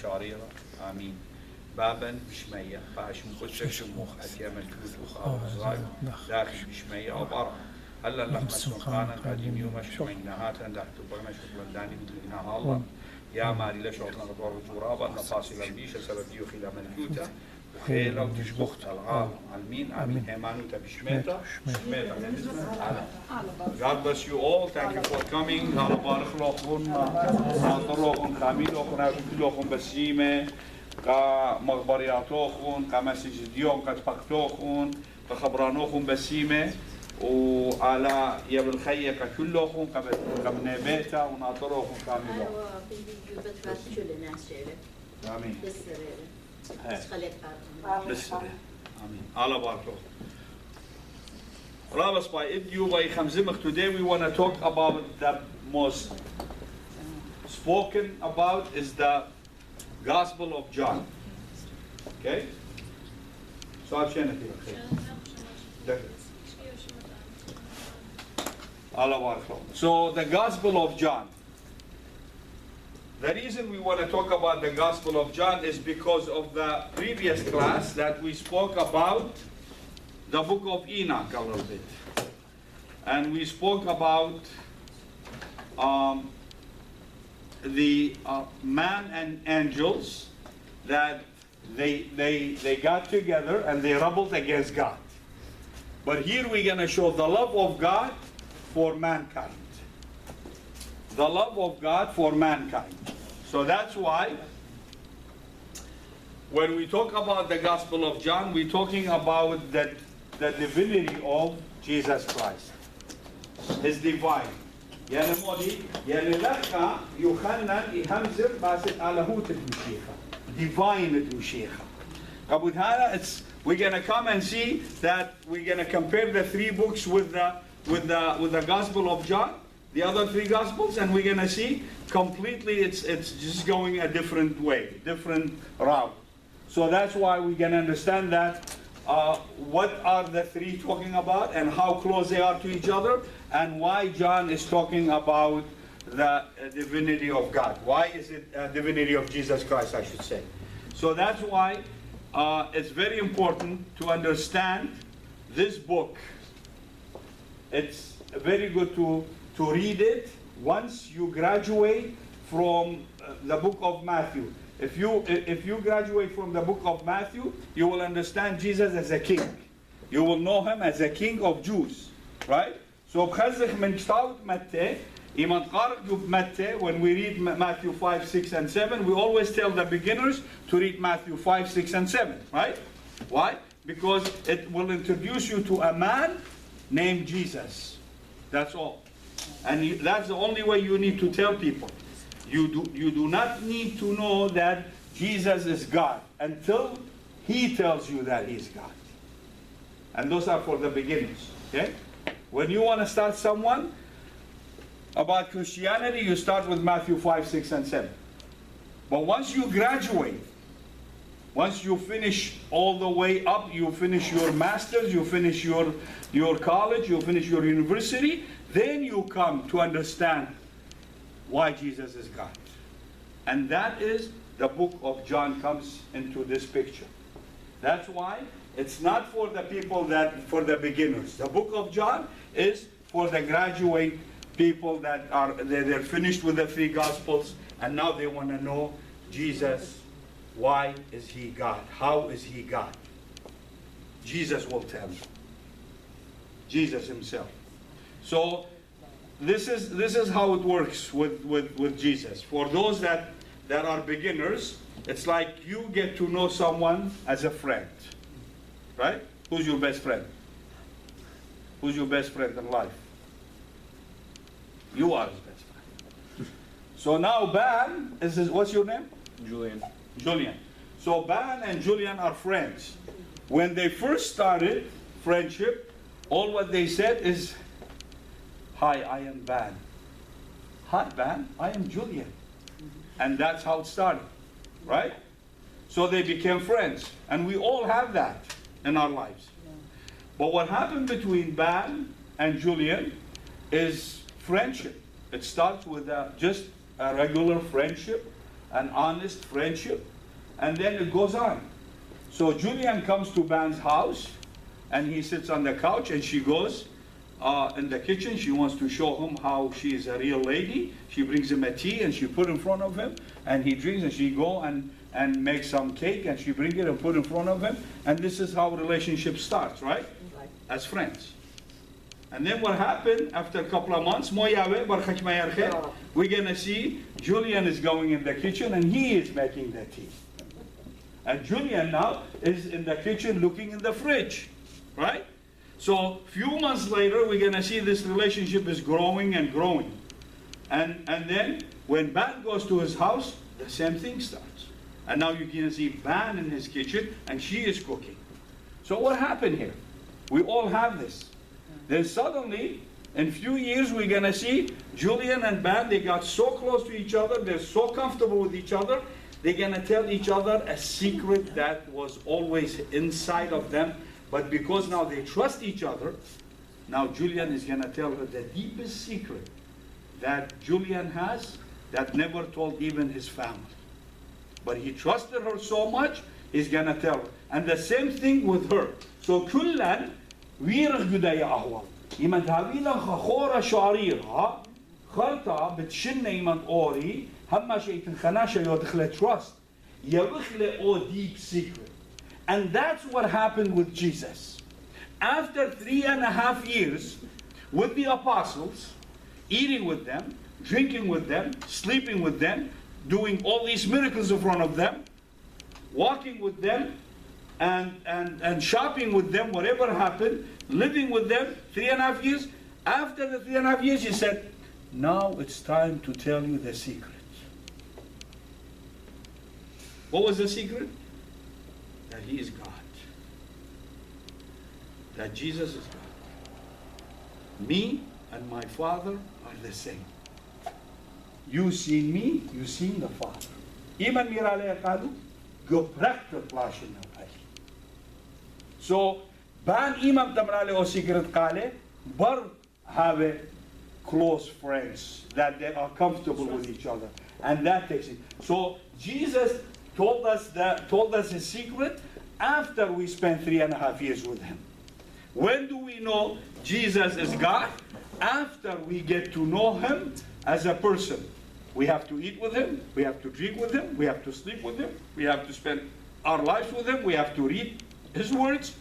شاريرة آمين بابا بشمية باش مقدسة شموخ أتيا ملكوت وخاب الزايد داخل بشمية أو برا هلا لما سنقانا قديم يوم شمين نهات عند احتبرنا شغل داني بدلنا الله يا ماري لشغلنا غطور الجرابة نفاصل البيشة سبب يوخي لملكوته وخيلة وتشبخت العالم آمين آمين هيمانوتا بشميتا شميتا God bless you all. Thank you for coming. Allah barik lakum. ناطر لكم خامي لكم ناجي لكم بسيمة كمخبرياتكم كمسج اليوم كتفكتوكم كخبرانوكم بسيمة وعلى يب الخية ككلكم كمنبيتا وناطركم كاملة. آمين. بالسرير. آمين. الله بارك لكم. Rabbi by Ibnu by Khamzimach, today we want to talk about the most spoken about is the Gospel of John. Okay? So Allah Barakah. So the Gospel of John. The reason we want to talk about the Gospel of John is because of the previous class that we spoke about the book of Enoch a little bit. And we spoke about the man and angels that they got together and they rebelled against God. But here we're going to show the love of God for mankind. The love of God for mankind. So that's why when we talk about the Gospel of John, we're talking about the divinity of Jesus Christ. His divine. يعني مودي يعني لك يوحنا يهمزر باسط على هوت المشيخة. Divine المشيخة. About هذا we're going to come and see that we're going to compare the three books with the Gospel of John, the other three Gospels, and we're going to see completely it's just going a different way, different route. So that's why we can understand that what are the three talking about and how close they are to each other, and why John is talking about the divinity of God. Why is it divinity of Jesus Christ, I should say. So that's why it's very important to understand this book. It's very good to read it once you graduate from the book of Matthew. If you graduate from the book of Matthew, you will understand Jesus as a king. You will know him as a king of Jews, right? So بخزخ من كتاب متى إيمان قارئ متى when we read Matthew 5, 6, and 7, we always tell the beginners to read Matthew 5, 6, and 7, right? Why? Because it will introduce you to a man named Jesus. That's all. And that's the only way you need to tell people. You do not need to know that Jesus is God until he tells you that he's God. And those are for the beginners. Okay? When you want to start someone about Christianity, you start with Matthew 5, 6, and 7. But once you graduate, once you finish all the way up, you finish your master's, you finish your college, you finish your university, then you come to understand why Jesus is God. And that is the book of John comes into this picture. That's why it's not for the people for the beginners. The book of John is for the graduate people that they're finished with the three Gospels and now they want to know Jesus. Why is he God? How is he God? Jesus will tell you. Jesus himself. So this is how it works with Jesus. For those that are beginners, it's like you get to know someone as a friend. Right? Who's your best friend? Who's your best friend in life? You are his best friend. So now Ban, what's your name? Julian. Julian. So Ban and Julian are friends. When they first started friendship, all what they said is, "Hi, I am Ban." "Hi, Ban, I am Julian." And that's how it started, right? So they became friends. And we all have that in our lives. But what happened between Ban and Julian is friendship. It starts with just a regular friendship. an honest friendship, and then it goes on. So Julian comes to Ban's house, and he sits on the couch, and she goes in the kitchen. She wants to show him how she is a real lady. She brings him a tea, and she put in front of him, and he drinks, and she go and make some cake, and she bring it and put in front of him, and this is how relationship starts, right? As friends. And then what happened after a couple of months, we're gonna see Julian is going in the kitchen and he is making the tea. And Julian now is in the kitchen looking in the fridge, right? So few months later, we're gonna see this relationship is growing and growing. And then when Ban goes to his house, the same thing starts. And now you can see Ban in his kitchen and she is cooking. So what happened here? We all have this. Then suddenly, in few years, we're gonna see Julian and Ban, they got so close to each other, they're so comfortable with each other, they're gonna tell each other a secret that was always inside of them, but because now they trust each other, now Julian is gonna tell her the deepest secret that Julian has that never told even his family. But he trusted her so much, he's gonna tell her. And the same thing with her. So كلًا ويرغ جدايا أهوال إيمان هابيلا خورة شعريرها خلطة بتشن إيمان أوري هما شيء تنخناشة يدخل trust يدخل أو deep secret. And that's what happened with Jesus. After 3.5 years with the apostles, eating with them, drinking with them, sleeping with them, doing all these miracles in front of them, walking with them, and shopping with them, whatever happened, living with them 3.5 years. After the 3.5 years, he said, now it's time to tell you the secret. What was the secret? That he is God. That Jesus is God. Me and my Father are the same. You seen me, you seen the Father. Iman mirale kadu, go prakta plashin na pai. So, ban imam tamrale o secret kale, bar have close friends that they are comfortable with each other, and that takes it. So Jesus told us a secret after we spent 3.5 years with him. When do we know Jesus is God? After we get to know him as a person. We have to eat with him, we have to drink with him, we have to sleep with him, we have to spend our lives with him, we have to read his words,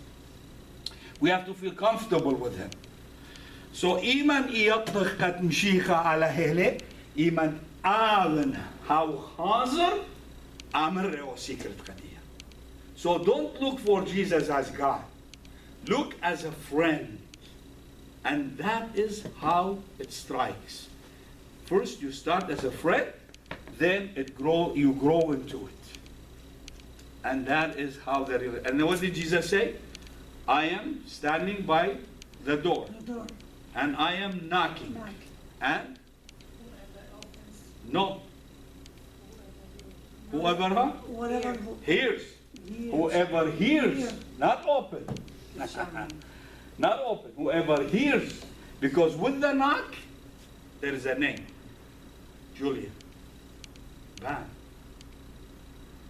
we have to feel comfortable with him. So iman iyattach kat mshicha ala hele, iman aven how hazar amr o secret kadiya. So don't look for Jesus as God. Look as a friend. And that is how it strikes. First you start as a friend, then you grow into it. And that is how and then what did Jesus say? I am standing by the door. And I am knocking. And? No. Whoever hears. Whoever hears. Not open. Not open. Whoever hears. Because with the knock, there is a name. Julian. Ban.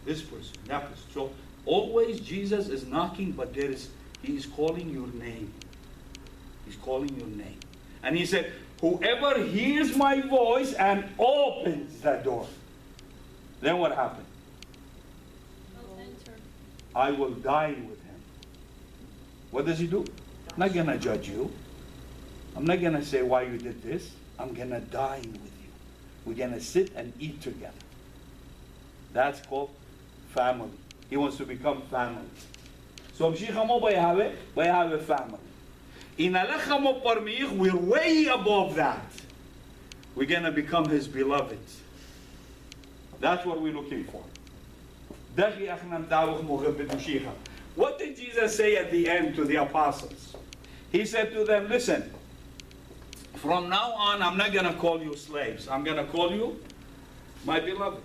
This person. That person. So always Jesus is knocking, but he is calling your name. He's calling your name. And he said, whoever hears my voice and opens that door. Then what happened? I will dine with him. What does he do? I'm not going to judge you. I'm not going to say why you did this. I'm going to dine with you. We're going to sit and eat together. That's called family. He wants to become family. So we have a family. In we're way above that. We're going to become his beloved. That's what we're looking for. What did Jesus say at the end to the apostles? He said to them, listen, from now on, I'm not going to call you slaves. I'm going to call you my beloved.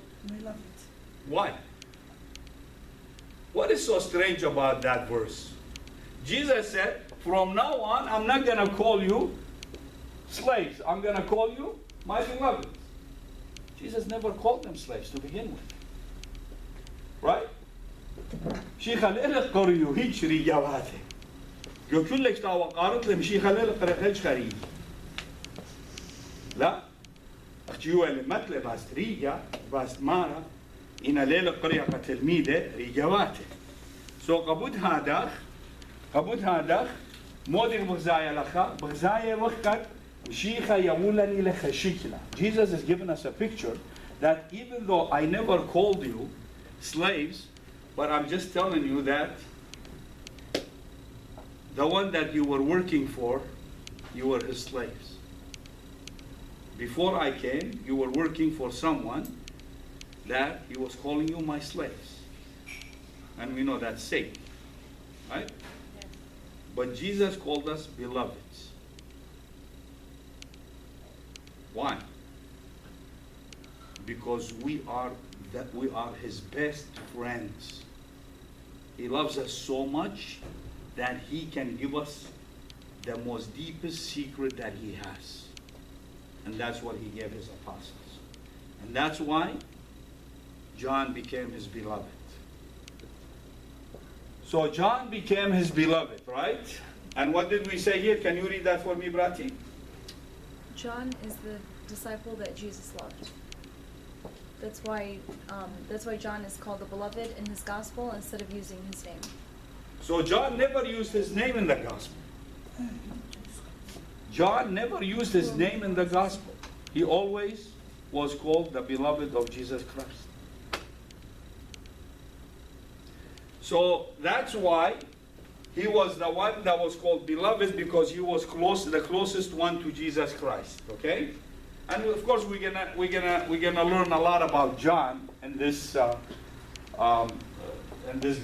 Why? What is so strange about that verse? Jesus said, from now on, I'm not going to call you slaves. I'm going to call you my beloved. Jesus never called them slaves to begin with. Right? شيخ الإلق قريو هيج ريجاواته. جو كلش تاوا قارت لهم شيخ الإلق قريش خريج. لا. أختيو اللي مثل باست ريجا باست مارا إن ليلة قرية كتلميذة ريجاواته. سو قبض هذا مودي بغزايا لخا بغزايا وقت شيخا يولني لخ شكلا. Jesus is giving us a picture that even though I never called you slaves, but I'm just telling you that the one that you were working for, you were his slaves. Before I came, you were working for someone that he was calling you my slaves. And we know that's Satan, right? Yes. But Jesus called us beloveds. Why? Because we are his best friends. He loves us so much that he can give us the most deepest secret that he has. And that's what he gave his apostles. And that's why John became his beloved. So John became his beloved, right? And what did we say here? Can you read that for me, Brati? John is the disciple that Jesus loved. That's why John is called the beloved in his gospel instead of using his name. So John never used his name in the gospel. John never used his name in the gospel. He always was called the beloved of Jesus Christ. So that's why he was the one that was called beloved, because he was the closest one to Jesus Christ. Okay, and of course we're gonna learn a lot about John in this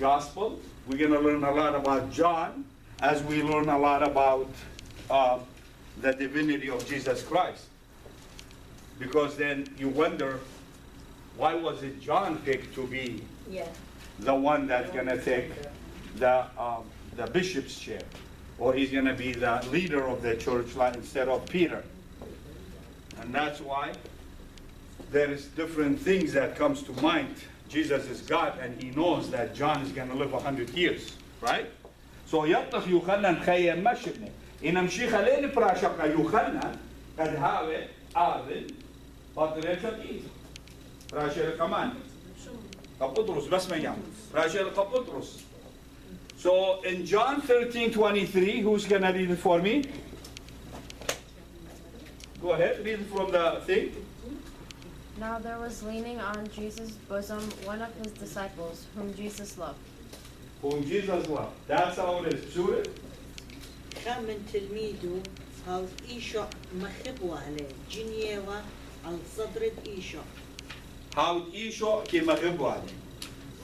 gospel. We're gonna learn a lot about John as we learn a lot about the divinity of Jesus Christ. Because then you wonder, why was it John picked to be the one that's going to take the bishop's chair, or he's going to be the leader of the church instead of Peter? And that's why there is different things that comes to mind. Jesus is God, and he knows that John is going to live 100 years, right? So يطلق يوحنا خيم مشبني إن مشي خليني براشق يوحنا قد هاوي آذن بطريق شديد راشل كمان قبطرس بس ما يعمل راشل قبطرس. So in John 13:23, who's gonna read it for me? Go ahead, read it from the thing. Now there was leaning on Jesus' bosom one of his disciples, whom Jesus loved. Whom Jesus loved. That's how it is. Sure? خامن تلميذه هاو إيشو مخبوا عليه جنيوا على صدر إيشو. How إيشو كي مخبوا عليه.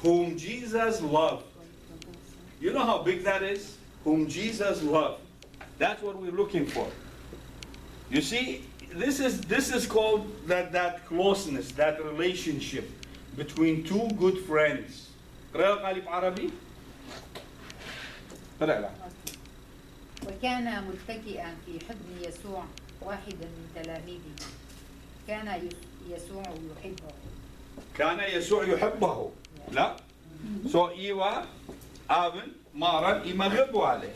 Whom Jesus loved. You know how big that is? Whom Jesus loved. That's what we're looking for. You see, this is called that closeness, that relationship between two good friends. قرأ قالب عربي؟ قرأ لا. وكان متكئا في حضن يسوع واحدا من تلاميذه كان يسوع يحبه. كان يسوع يحبه. لا. So إيوا أبن مارن إمغبوا عليه.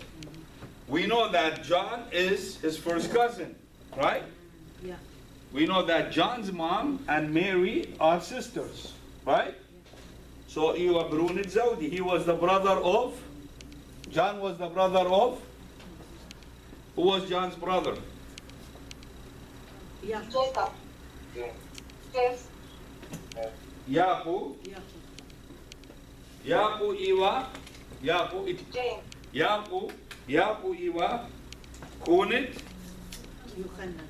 We know that John is his first cousin, right? Yeah. We know that John's mom and Mary are sisters, right? So إيوا برونت زودي. He was the brother of. John was the brother of. Who was John's brother? Jacob. Yaakov. Yaakov Iwa. Yaakov. Yaakov. Yaakov Iwa. Kunit.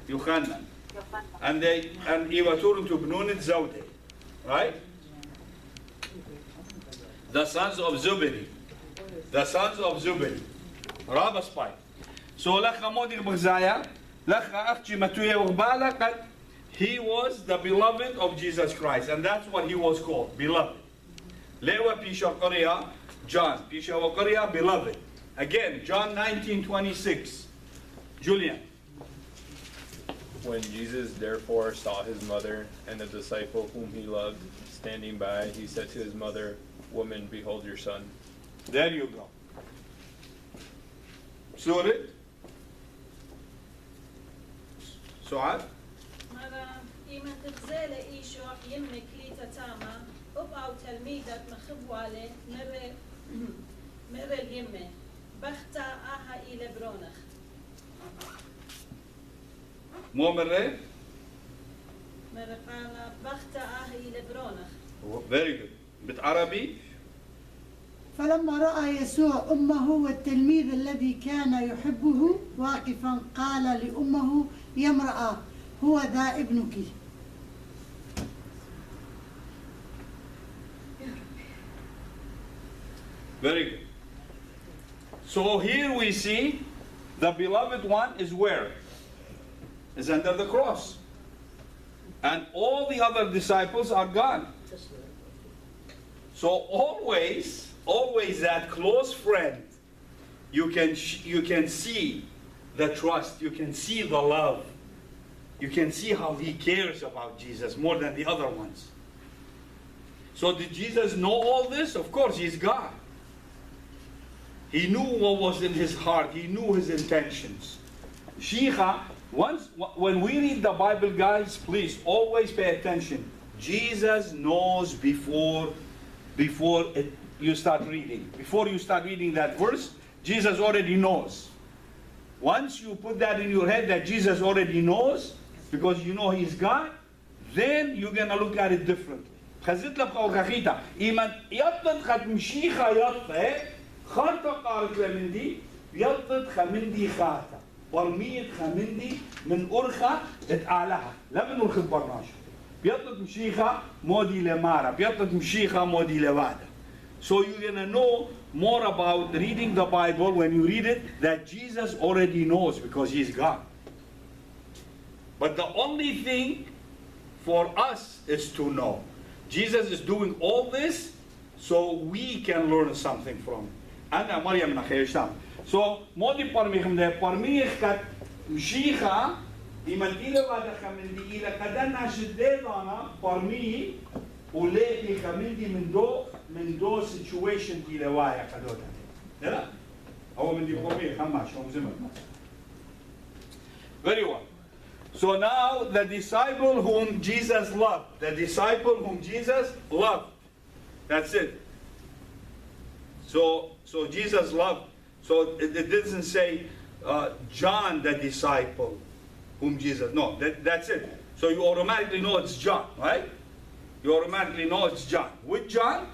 Yochanan. And Iwa turned to Bnunit Zawde. Right? The sons of Zubiri. The sons of Zubiri. Rabba's spy. So لخا مودي بغزايا لخا أختي متوية وغبالة قد he was the beloved of Jesus Christ, and that's what he was called, beloved. Lewa Pisha Korea, John Pisha Korea, beloved. Again, John 19:26. Julian. When Jesus therefore saw his mother and the disciple whom he loved standing by, he said to his mother, Woman, behold your son. There you go. Surah. سعاد. مرة إيمن تبزالة إيشو يمك لي تتاما أبقى تلميذة مخبو عليه مرة اليمة بختا آها إلى برونخ مو مرة. مرة قال بختا آها إلى برونخ. Very good. بالعربي. فلما رأى يسوع أمه والتلميذ الذي كان يحبه واقفا قال لأمه يا امرأة هو ذا ابنك. Very good. So here we see the beloved one is where? Is under the cross. And all the other disciples are gone. So always that close friend, you can see the trust, you can see the love, you can see how he cares about Jesus more than the other ones. So did Jesus know all this? Of course, he's God. He knew what was in his heart. He knew his intentions. Sheikha, when we read the Bible, guys, please always pay attention. Jesus knows before you start reading. Before you start reading that verse, Jesus already knows. Once you put that in your head that Jesus already knows, because you know he's God, then you're going to look at it differently. خزت لك قوقخيتا إيمان يطلت خد مشيخة يطلت خارطة قارت لمندي يطلت خمندي خاتا برمية خمندي من أرخة اتعالها لا من أرخة برناش بيطلت مشيخة مودي لمارا بيطلت مشيخة مودي لوادا. So you're going to know more about reading the Bible when you read it that Jesus already knows because he's God. But the only thing for us is to know. Jesus is doing all this so we can learn something from it. أنا مريم نخيشام. So مودي برميخم ده برميخ كات مشيخة إيمان إلى بعد خمندي إلى كدنا شديدنا برمي وليه خمندي من دو situation إلى وايا كدوتا. لا هو من دي برميخ خماش هم زمن. Very well. So now the disciple whom Jesus loved, that's it. So Jesus loved. So it doesn't say John the disciple whom Jesus. No, that's it. So you automatically know it's John, right? You automatically know it's John. Which John?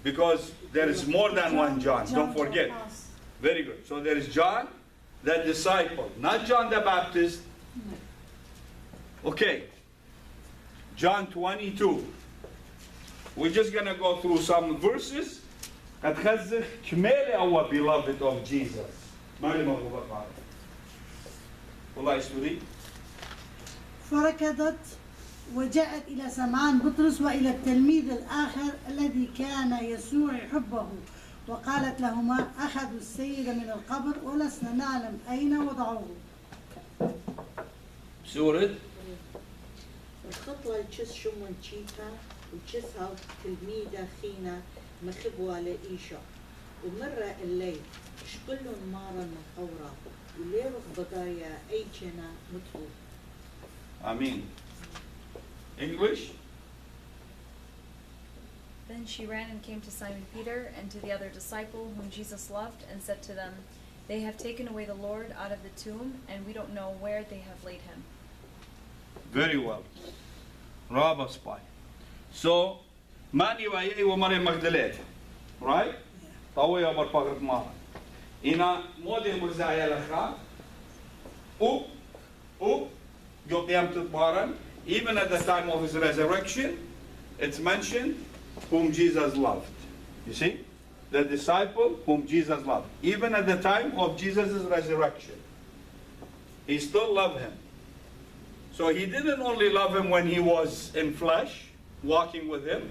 Because there is more than one John. Don't forget. Very good. So there is John the disciple, not John the Baptist. Okay, John 22. We're just going to go through some verses. هتخزخ كمالة أو beloved of Jesus. ما لي مغلوبة بعد. والله يسوري. فركضت وجاءت إلى سمعان بطرس وإلى التلميذ الآخر الذي كان يسوع يحبه وقالت لهما أخذوا السيد من القبر ولسنا نعلم أين وضعوه. سورة الخطوة الجس شو من تشيتا وجسها تلميذة خينا مخبوا على إيشا ومرة الليل شكلهم مارا من خورا وليرخ بضايا أي جنا مطلوب. Amen. English? Then she ran and came to Simon Peter and to the other disciple whom Jesus loved and said to them, They have taken away the Lord out of the tomb, and we don't know where they have laid him. Very well. Rabba spy. So, Mani wa yei wa Maria Magdalene. Right? Tawe ya barpagat mara. Ina mode murzaya lakha. Yoqiyam tutbaran. Even at the time of his resurrection, it's mentioned whom Jesus loved. You see? The disciple whom Jesus loved. Even at the time of Jesus' resurrection, he still loved him. So he didn't only love him when he was in flesh, walking with him,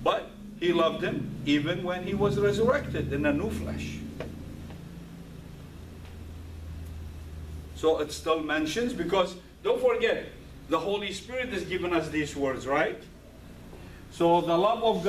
but he loved him even when he was resurrected in a new flesh. So it still mentions, because don't forget, the Holy Spirit is giving us these words, right? So the love of God